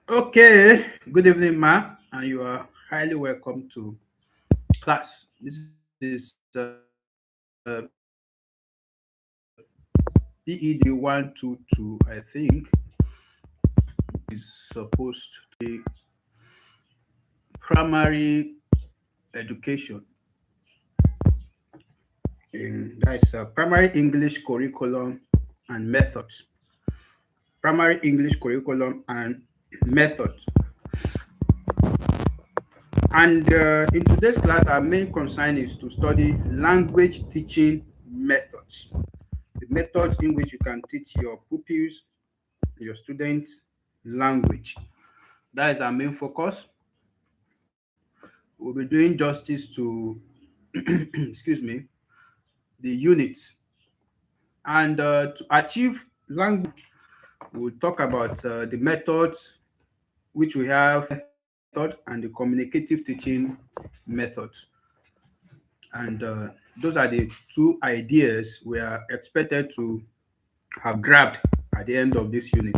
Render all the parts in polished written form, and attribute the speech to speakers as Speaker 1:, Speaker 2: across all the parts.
Speaker 1: Okay, good evening, Ma, and you are highly welcome to class. This is PED122, I think, is supposed to be primary education in that's primary English curriculum and methods. Primary English curriculum and methods. And in today's class, our main concern is to study language teaching methods. The methods in which you can teach your pupils, your students, language. That is our main focus. We'll be doing justice to, excuse me, the units. And to achieve language, we'll talk about the methods which we have method and the communicative teaching methods. And those are the two ideas we are expected to have grabbed at the end of this unit.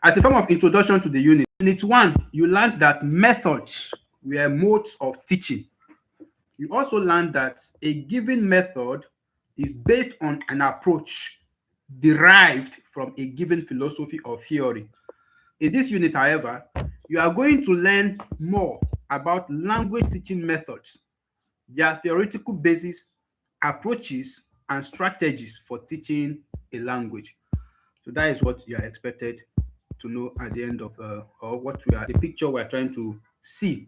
Speaker 1: As a form of introduction to the unit one, you learned that methods were modes of teaching. You also learned that a given method is based on an approach derived from a given philosophy or theory. In this unit, however, you are going to learn more about language teaching methods, their theoretical basis, approaches, and strategies for teaching a language. So that is what you are expected to know at the end of, or what we are, the picture we are trying to see.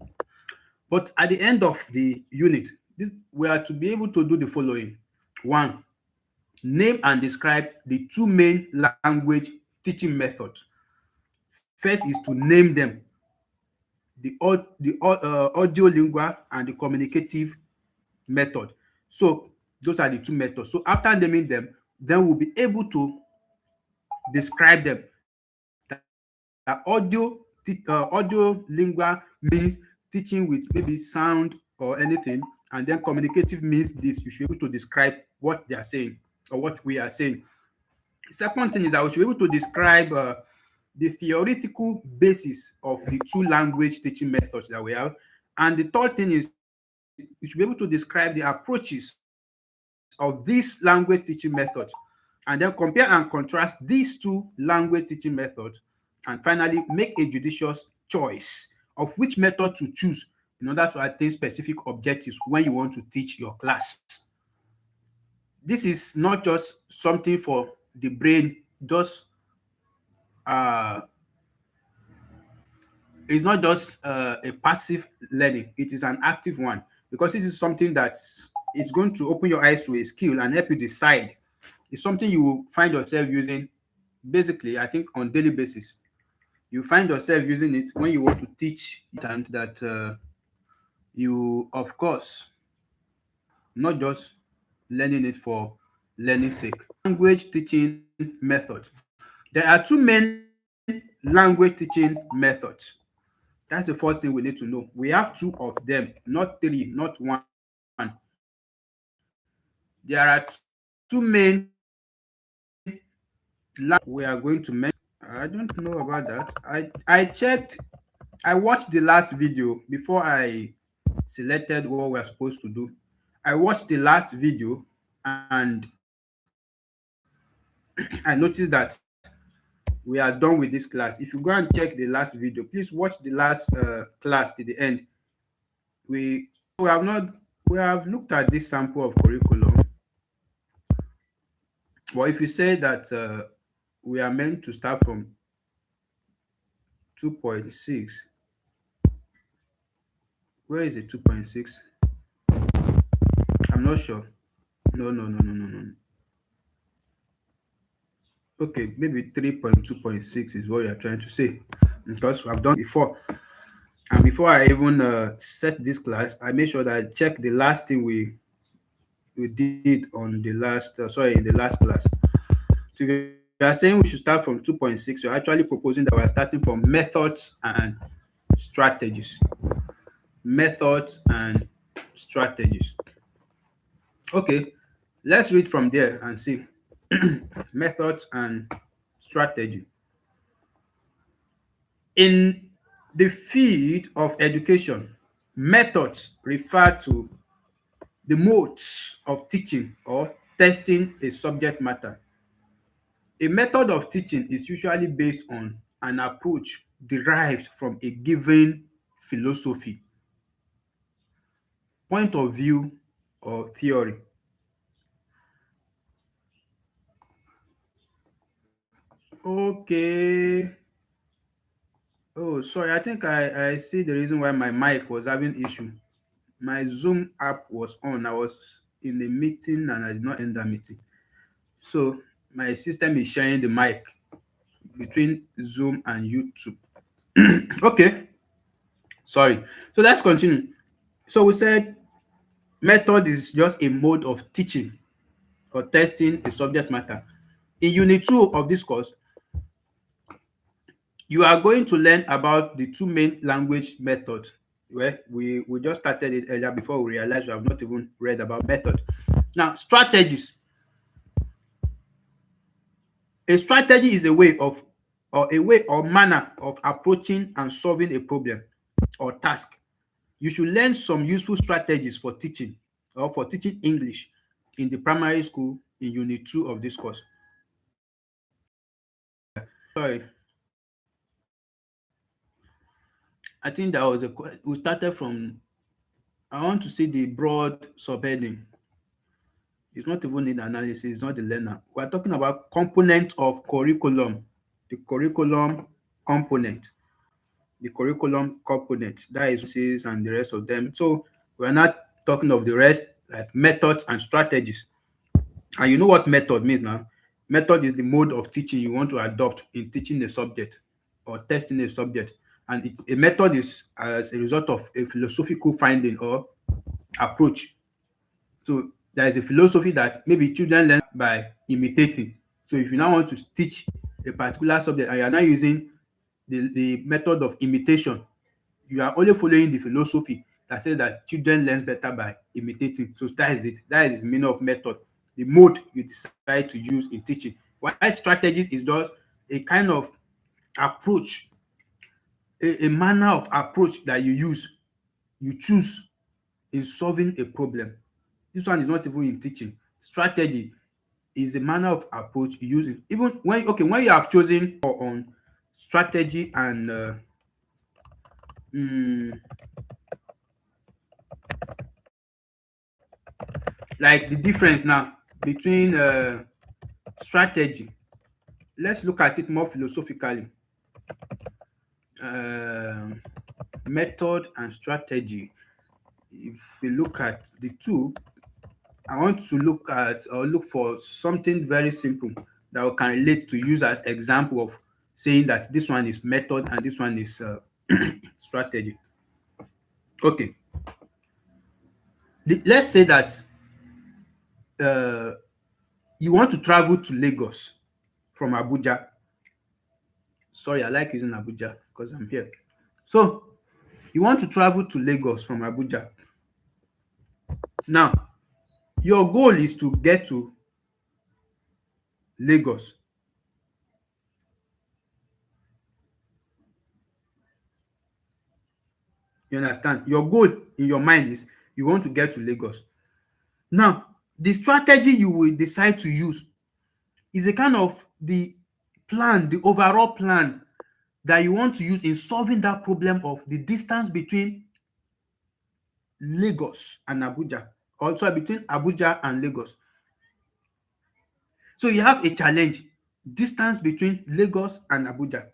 Speaker 1: But at the end of the unit, we are to be able to do the following. One, name and describe the two main language teaching methods. First is to name them, the audio lingua and the communicative method. So those are the two methods. So after naming them, then we'll be able to describe them. The audio lingua means teaching with maybe sound or anything, and then communicative means this. You should be able to describe what they are saying or what we are saying. The second thing is that we should be able to describe the theoretical basis of the two language teaching methods that we have. And the third thing is we should be able to describe the approaches of these language teaching methods, and then compare and contrast these two language teaching methods, and finally make a judicious choice of which method to choose in order to attain specific objectives when you want to teach your class. This is not just something for the brain, just uh, it's not just a passive learning, it is an active one, because this is something that is going to open your eyes to a skill and help you decide. It's something you will find yourself using basically, I think, on daily basis. You find yourself using it when you want to teach, and that you, of course, not just learning it for learning sake. Language teaching methods. There are two main language teaching methods. That's the first thing we need to know. We have two of them, not three, not one. There are two main language we are going to mention. I don't know about that. I checked, I watched the last video before I selected what we're supposed to do. I watched the last video and I noticed that we are done with this class. If you go and check the last video, please watch the last class to the end. We have not we have looked at this sample of curriculum. But if you say that we are meant to start from 2.6, where is it 2.6? I'm not sure. No. Okay, maybe 3.2.6 is what you are trying to say, because I've done before. And before I even set this class, I made sure that I checked the last thing we did on the last in the last class. So if you are saying we should start from 2.6, you're actually proposing that we're starting from methods and strategies. Methods and strategies. Okay, let's read from there and see. Methods and strategy. In The field of education methods refer to the modes of teaching or testing a subject matter. A method of teaching is usually based on an approach derived from a given philosophy, point of view, or theory. Okay. Oh, sorry. I think I see the reason why my mic was having issue. My Zoom app was on. I was in a meeting and I did not end that meeting. So my system is sharing the mic between Zoom and YouTube. Okay. Sorry. So let's continue. So we said method is just a mode of teaching or testing a subject matter. In Unit 2 of this course, you are going to learn about the two main language methods. Well, we just started it earlier before we realized we have not even read about method. Now, strategies. A strategy is a way of or a way or manner of approaching and solving a problem or task. You should learn some useful strategies for teaching or for teaching English in the primary school in Unit 2 of this course. Sorry, I think that was we started from, I want to see the broad subheading. It's not even in analysis, it's not the learner. We're talking about components of curriculum, the curriculum component, the curriculum component. That is and the rest of them. So we're not talking of the rest, like methods and strategies. And you know what method means now? Method is the mode of teaching you want to adopt in teaching a subject or testing a subject. And it's, a method is as a result of a philosophical finding or approach. So there is a philosophy that maybe children learn by imitating. So if you now want to teach a particular subject and you are now using the method of imitation, you are only following the philosophy that says that children learn better by imitating. So that is it. That is the meaning of method, the mode you decide to use in teaching. While strategies is just a kind of approach, a manner of approach that you choose in solving a problem. This one is not even in teaching. Strategy is a manner of approach you use it. Even when you have chosen on strategy and mm, like the difference now between strategy. Let's look at it more philosophically. Um, Method and strategy. If we look at the two, I want to look at or look for something very simple that we can relate to use as example of saying that this one is method and this one is strategy. Okay, let's say that uh, you want to travel to Lagos from Abuja. Sorry, I like using Abuja because I'm here. So you want to travel to Lagos from Abuja. Now, your goal is to get to Lagos. You understand? Your goal in your mind is you want to get to Lagos. Now, the strategy you will decide to use is a kind of the plan, the overall plan that you want to use in solving that problem of the distance between Lagos and Abuja, also between Abuja and Lagos. So you have a challenge, distance between Lagos and Abuja.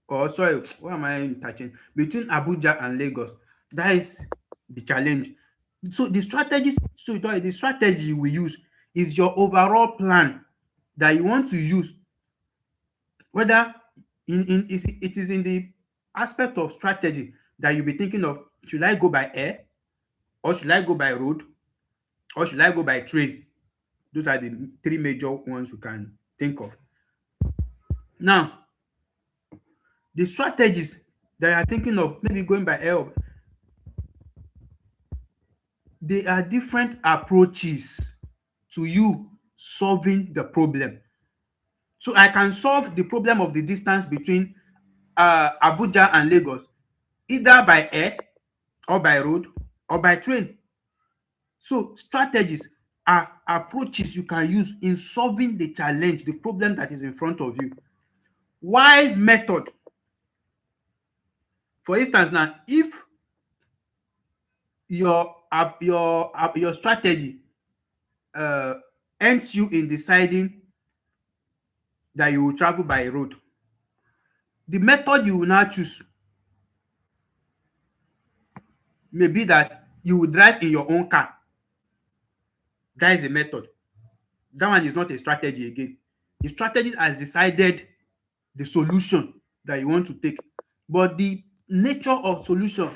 Speaker 1: Or sorry, what am I touching? Between Abuja and Lagos. That is the challenge. So the strategy we use is your overall plan that you want to use, whether it is in the aspect of strategy that you'll be thinking of, should I go by air or should I go by road or should I go by train? Those are the three major ones we can think of. Now, the strategies that you are thinking of, maybe going by air, they are different approaches to you solving the problem. So I can solve the problem of the distance between Abuja and Lagos, either by air or by road or by train. So strategies are approaches you can use in solving the challenge, the problem that is in front of you. While method, for instance now, if your strategy uh, ends you in deciding that you will travel by road, the method you will now choose may be that you will drive in your own car. That is a method. That one is not a strategy again. The strategy has decided the solution that you want to take, but the nature of solution,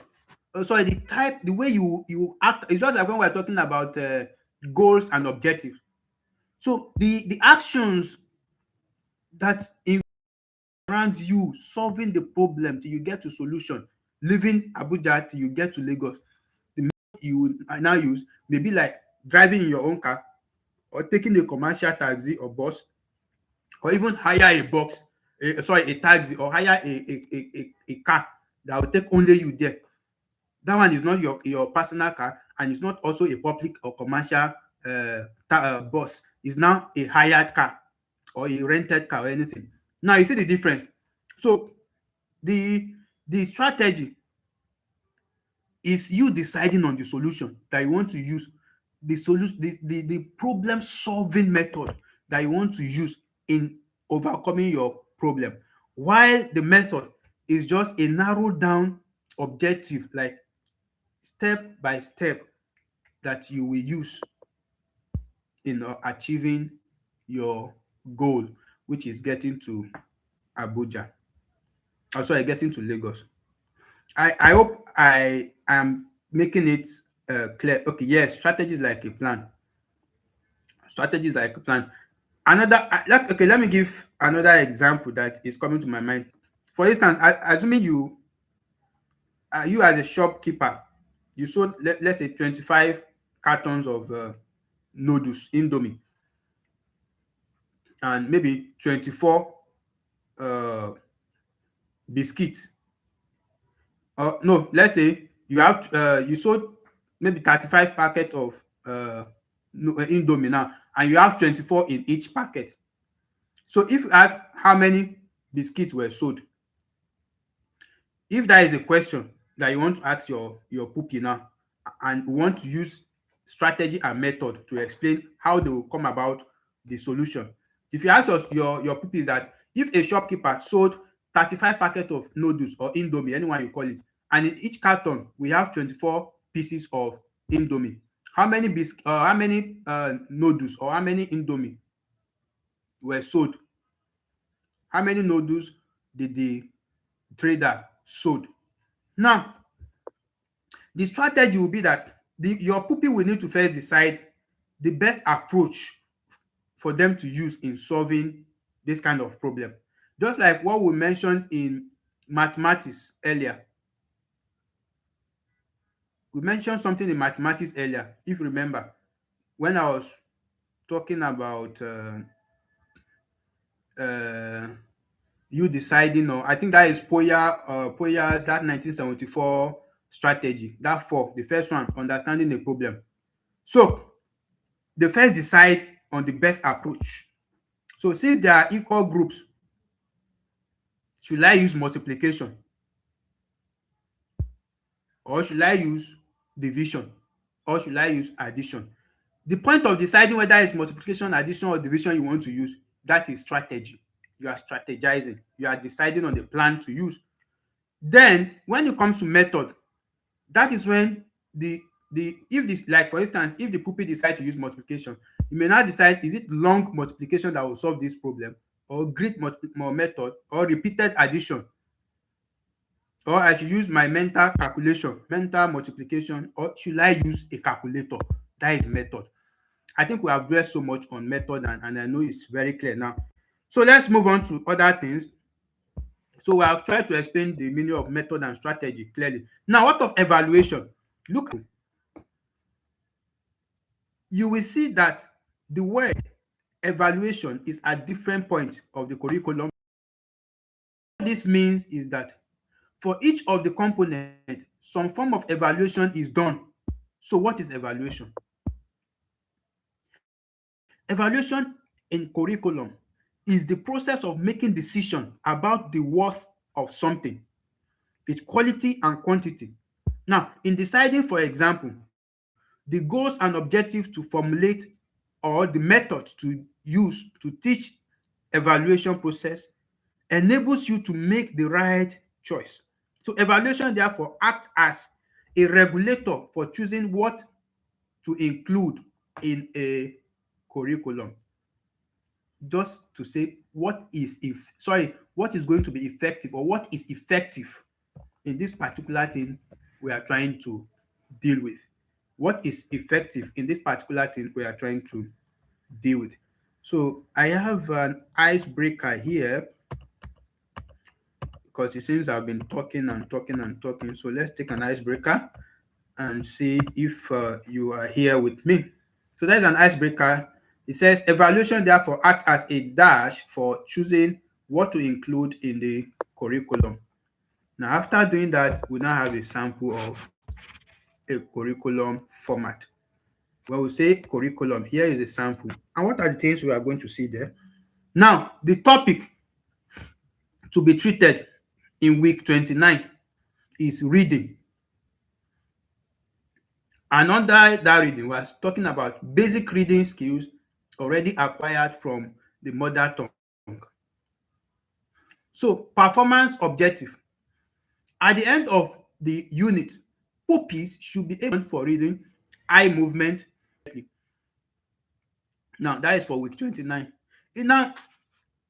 Speaker 1: sorry, the type, the way you act, is just like when we're talking about goals and objectives. So the actions that in around you solving the problem till you get to solution, leaving Abuja till you get to Lagos, the method you now use may be like driving in your own car, or taking a commercial taxi or bus, or even hire a box, a taxi, or hire a car that will take only you there. That one is not your personal car, and it's not also a public or commercial bus. It's now a hired car or a rented car or anything. Now you see the difference. So the strategy is you deciding on the solution that you want to use, the solution, the problem solving method that you want to use in overcoming your problem, while the method is just a narrowed down objective, like step by step, that you will use in achieving your goal, which is getting to Abuja. Also, getting to Lagos. I hope I am making it clear. Okay, yes, strategy is like a plan. Strategy is like a plan. Okay, let me give another example that is coming to my mind. For instance, assuming you as a shopkeeper, you sold, let's say, 25 cartons of noodles, Indomie, and maybe 24 uh, biscuits. Or no, let's say you sold maybe 35 packet of Indomie now, and you have 24 in each packet. So if you ask how many biscuits were sold, if that is a question that you want to ask your puppy now, and you want to use strategy and method to explain how they will come about the solution. If you ask us your puppy that if a shopkeeper sold 35 packets of noodles or Indomie, anyone you call it, and in each carton we have 24 pieces of Indomie, how many noodles or how many Indomie were sold? How many noodles did the trader sold? Now, the strategy will be that your puppy will need to first decide the best approach for them to use in solving this kind of problem. Just like what we mentioned in mathematics earlier. We mentioned something in mathematics earlier, if you remember, when I was talking about uh, you deciding, or I think that is Poyer's that 1974 strategy, that four, the first one, understanding the problem. So they first decide on the best approach. So since there are equal groups, should I use multiplication or should I use division or should I use addition? The point of deciding whether it's multiplication, addition, or division you want to use, that is strategy. You are strategizing. You are deciding on the plan to use. Then when it comes to method, that is when the if this, like for instance, if the pupil decide to use multiplication, you may not decide, is it long multiplication that will solve this problem, or great method, or repeated addition, or I should use my mental calculation, mental multiplication, or should I use a calculator? That is method. I think we have dwelt so much on method, and I know it's very clear now. So let's move on to other things. So we have tried to explain the meaning of method and strategy clearly. Now, what of evaluation? Look, you will see that the word evaluation is at different points of the curriculum. this means is that for each of the components, some form of evaluation is done. So what is evaluation? Evaluation in curriculum is the process of making decision about the worth of something, its quality and quantity. Now, in deciding, for example, the goals and objectives to formulate or the methods to use to teach evaluation process enables you to make the right choice. So evaluation therefore acts as a regulator for choosing what to include in a curriculum. Just to say what is what is going to be effective, or what is effective in this particular thing we are trying to deal with. What is effective in this particular thing we are trying to deal with. So I have an icebreaker here because it seems I've been talking and talking and talking. So let's take an icebreaker and see if you are here with me. So there's an icebreaker. It says evaluation therefore act as a dash for choosing what to include in the curriculum. Now, after doing that, we now have a sample of a curriculum format. When we say curriculum, here is a sample. And what are the things we are going to see there? Now, the topic to be treated in week 29 is reading. And under that reading, we're talking about basic reading skills already acquired from the mother tongue. So, performance objective. At the end of the unit, pupils should be able for reading, eye movement. Now, that is for week 29. Now,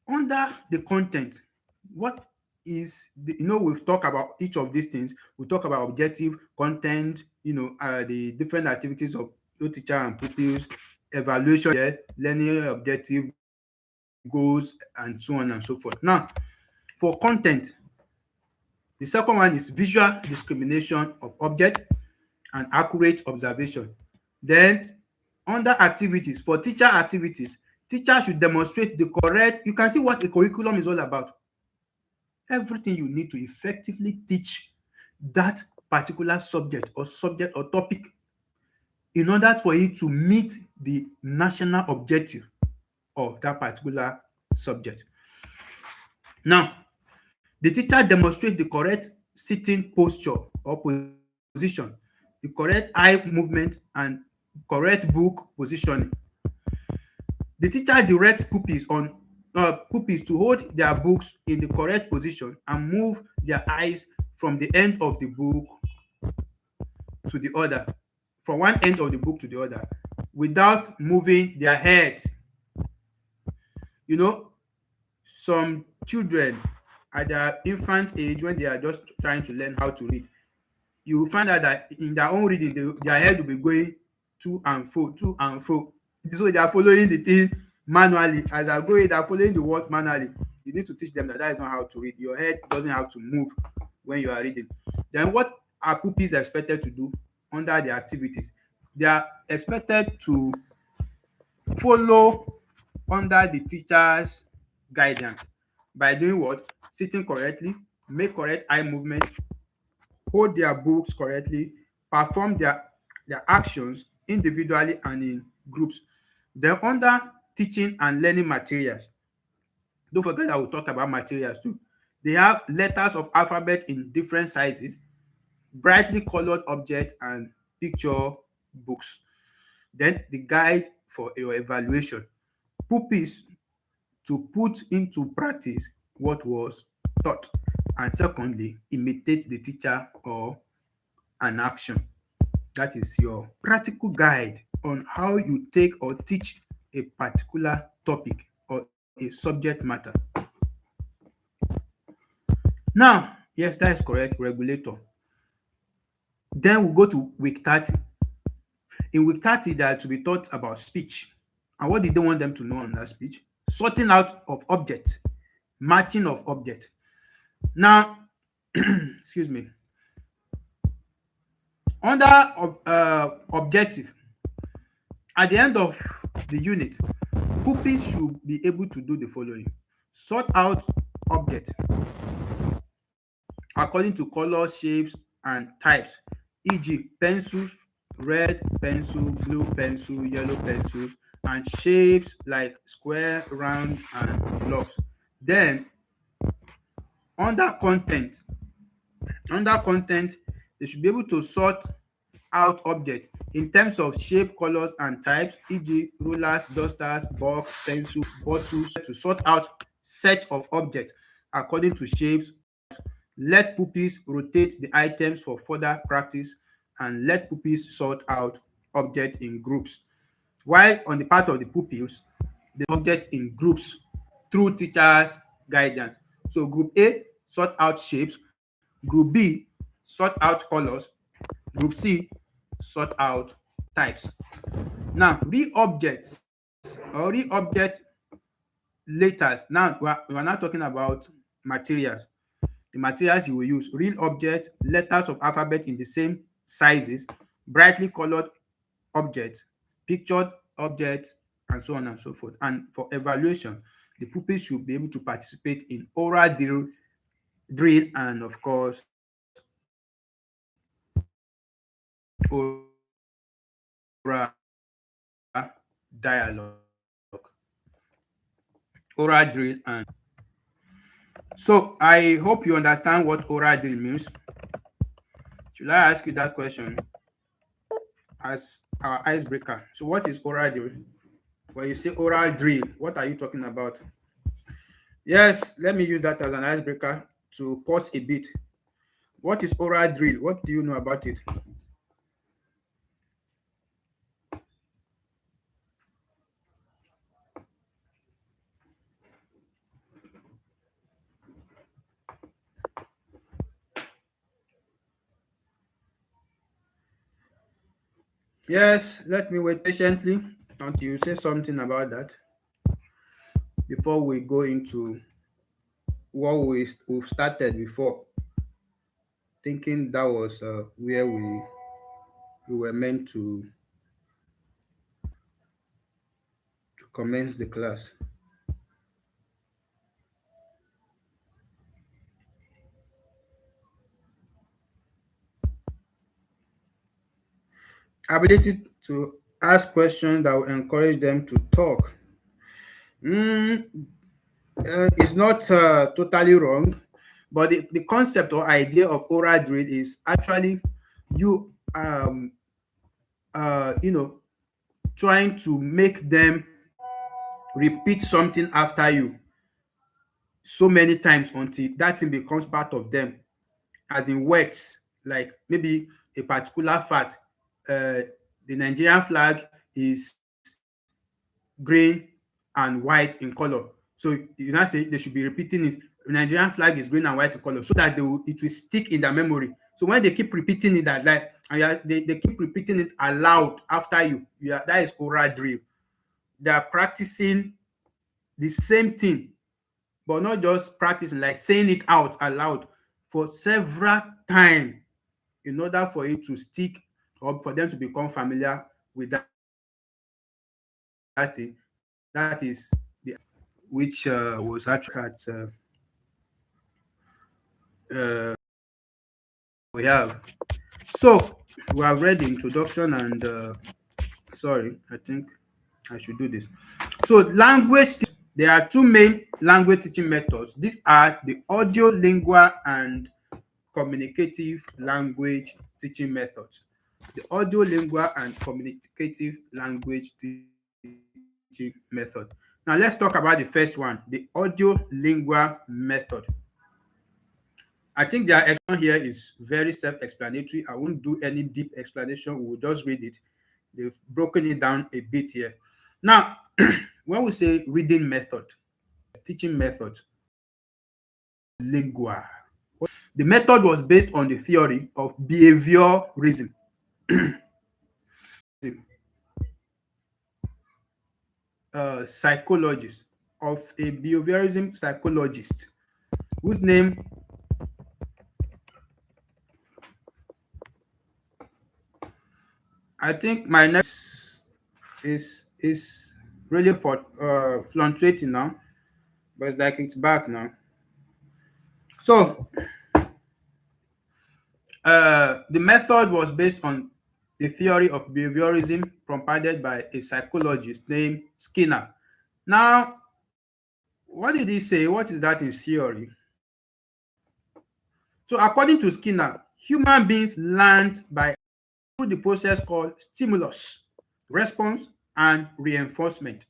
Speaker 1: under the content, what is we've talked about each of these things. We talk about objective, content, the different activities of teacher and pupils, evaluation, learning objective, goals, and so on and so forth. Now, for content, the second one is visual discrimination of object and accurate observation. Then, under activities, for teacher activities, teachers should demonstrate the correct. You can see what a curriculum is all about. Everything you need to effectively teach that particular subject or topic in order for it to meet the national objective of that particular subject. Now, the teacher demonstrates the correct sitting posture or position, the correct eye movement, and correct book positioning. The teacher directs pupils to hold their books in the correct position and move their eyes from the end of the book to the other, from one end of the book to the other, without moving their heads. Some children at their infant age, when they are just trying to learn how to read, you will find out that in their own reading, their head will be going to and fro. So they are following the thing manually. As they are going, they are following the word manually. You need to teach them that is not how to read. Your head doesn't have to move when you are reading. Then what are pupils expected to do under the activities? They are expected to follow under the teacher's guidance by doing what? Sitting correctly, make correct eye movement, hold their books correctly, perform their actions individually and in groups. Then under teaching and learning materials, don't forget that we'll talk about materials too. They have letters of alphabet in different sizes, brightly colored objects, and picture books. Then the guide for your evaluation. Pupils to put into practice what was taught. And secondly, imitate the teacher or an action. That is your practical guide on how you take or teach a particular topic or a subject matter. Now, yes, that is correct, regulator. Then we'll go to week 30. In week 30, they are to be taught about speech. And what did they want them to know on that speech? Sorting out of objects, matching of objects. Now, excuse me. Under objective, at the end of the unit, pupils should be able to do the following: sort out object, according to color, shapes, and types, e.g., pencils, red pencil, blue pencil, yellow pencil, and shapes like square, round, and blocks. Then, under content, under content, they should be able to sort out objects in terms of shape, colors, and types, e.g., rulers, dusters, box, pencil, bottles, to sort out set of objects according to shapes. Let pupils rotate the items for further practice, and let pupils sort out objects in groups. While on the part of the pupils, they objects in groups through teachers' guidance. So group A, sort out shapes. Group B, sort out colors. Group C, sort out types. Now, real object letters. Now, we are now talking about materials. The materials you will use: real objects, letters of alphabet in the same sizes, brightly colored objects, pictured objects, and so on and so forth. And for evaluation, the pupils should be able to participate in oral drill and, of course, oral dialogue. Oral drill and so I hope you understand what oral drill means. Should I ask you that question as our icebreaker? So what is oral drill? When you say oral drill, what are you talking about? Yes, let me use that as an icebreaker to pause a bit. What is oral drill? What do you know about it? Yes, let me wait patiently until you say something about that before we go into what we've started before, thinking that was where we were meant to commence the class. Ability to ask questions that will encourage them to talk. Mm, it's not totally wrong, but the concept or idea of oral drill is actually you you know trying to make them repeat something after you so many times until that thing becomes part of them, as in words, like maybe a particular fact. The Nigerian flag is green and white in color. So you now say they should be repeating it. The Nigerian flag is green and white in color, so that it will stick in their memory. So when they keep repeating it, that like and they keep repeating it aloud after that is oral drill. They are practicing the same thing, but not just practicing, like saying it out aloud for several times in order for it to stick or for them to become familiar with that thing. That is the which was actually at we have. So we have read the introduction and sorry, I think I should do this. So there are two main language teaching methods. These are the audio, lingual, and communicative language teaching methods. The audio, lingual, and communicative language teaching method. Now let's talk about the first one, the audio lingual method. I think their explanation here is very self-explanatory. I won't do any deep explanation. We'll just read it. They've broken it down a bit here. Now, when we say reading method, teaching method, lingua. The method was based on the theory of behaviorism. Psychologist, of a behaviorism psychologist whose name I think my next is really for fluctuating now, but it's like it's back now. So The method was based on the theory of behaviorism provided by a psychologist named Skinner. Now, what did he say? What is that in theory? So, according to Skinner, human beings learned by through the process called stimulus, response, and reinforcement.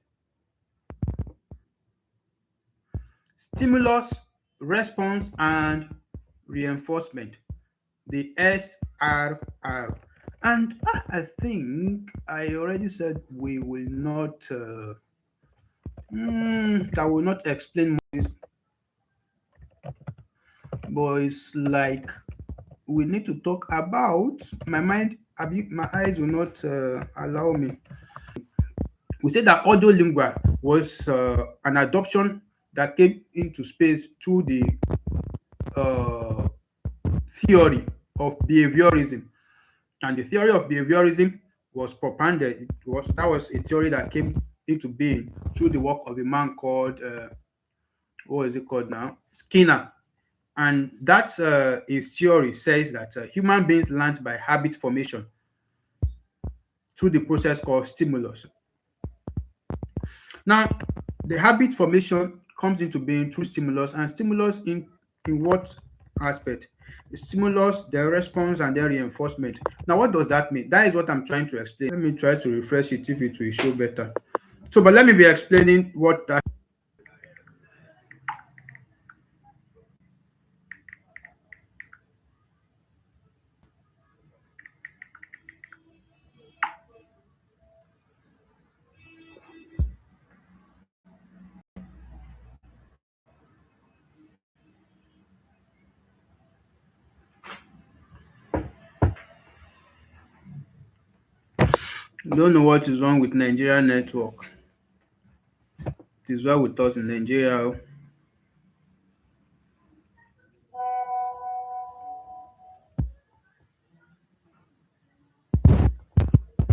Speaker 1: Stimulus, response, and reinforcement. The SRR. And I think I already said we will not, I will not explain this, but it's like we need to talk about my mind, my eyes will not allow me. We said that audiolingua was an adoption that came into space through the uh, theory of behaviorism. And the theory of behaviorism was propounded. That was a theory that came into being through the work of a man called what is it called now? Skinner. And that's his theory says that human beings learn by habit formation through the process called stimulus. Now, the habit formation comes into being through stimulus, and stimulus in what aspect? The stimulus, the response, and the reinforcement. Now, what does that mean? That is what I'm trying to explain. Let me try to refresh it if it will show better. So, but let me be explaining what that. Don't know what is wrong with Nigeria network. It is well with us in Nigeria.